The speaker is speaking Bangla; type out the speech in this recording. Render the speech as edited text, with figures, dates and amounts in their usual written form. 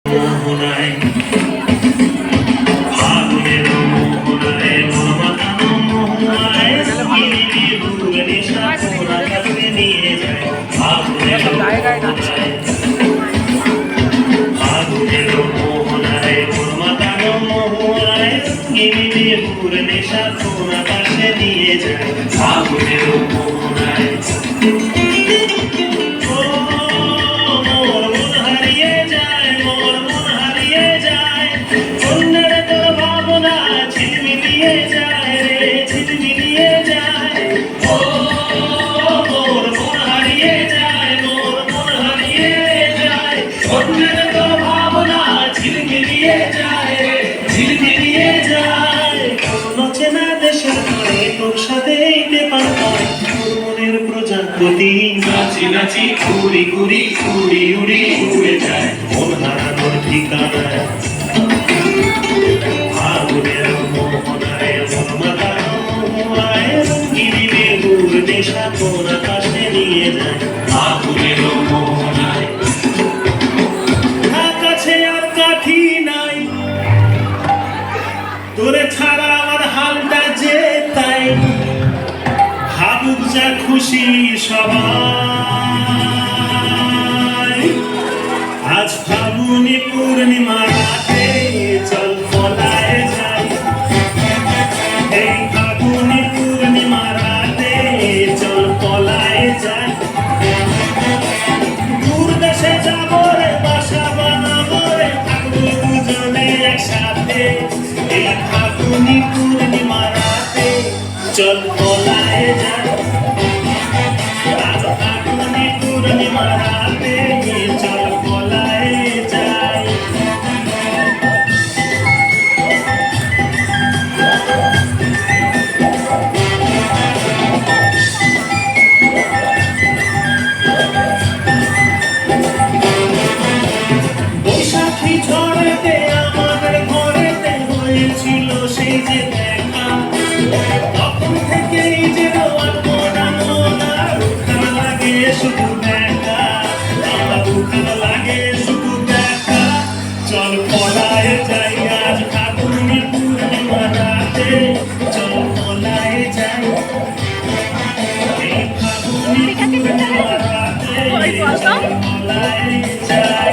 মোহনায় ফাগুনের মোহনায় মনমাতানো মোহনায় গিরিবুর নেশা তোরা কাছে নিয়ে যায় ফাগুনের মোহনায় ফাগুনের মোহনায় মনমাতানো মোহনায় গিরিবুর নেশা তোরা কাছে নিয়ে যায় ফাগুনের মোহনায় নাচি নাচি ঘুরি ঘুরি উড়ি উড়ি উড়ে যায় মন হারানোর ঠিকানায় ফাগুনের মোহনায় মন মাতানো মোহনায় রঙিনী বেগুর নেশা কোন আকাশে নিয়ে যায় ফাগুনের মোহনায় আকাশে আর কাঠি নাই তোরে ছাড়া আমার হালটা যে তাই ভাবুক যা খুশি সবাই আজ ফাগুনি পূর্ণিমা রাতে চল পলায় যাই এই ফাগুনি পূর্ণিমা রাতে চল পলায় যাই দূর দেশে যাবো রে বাসা বানাবো রে থাকবো দুজনে একসাথে এই ফাগুনি পূর্ণিমা রাতে চল পলায় যাই বৈশাখী ঝড়েতে আমাদের ঘরেতে হয়েছিল সেই যে দেখা তখন থেকেই যে রোয়ার মোনা মোনা রুখান লাগে শুধু দেখা রুখান লাগে শুধু দেখা চল পলায় যাই আজ ফাগুনি পূর্ণিমা রাতে চল পলায় যাই এই ফাগুনি পূর্ণিমা রাতে চল পলায় যাই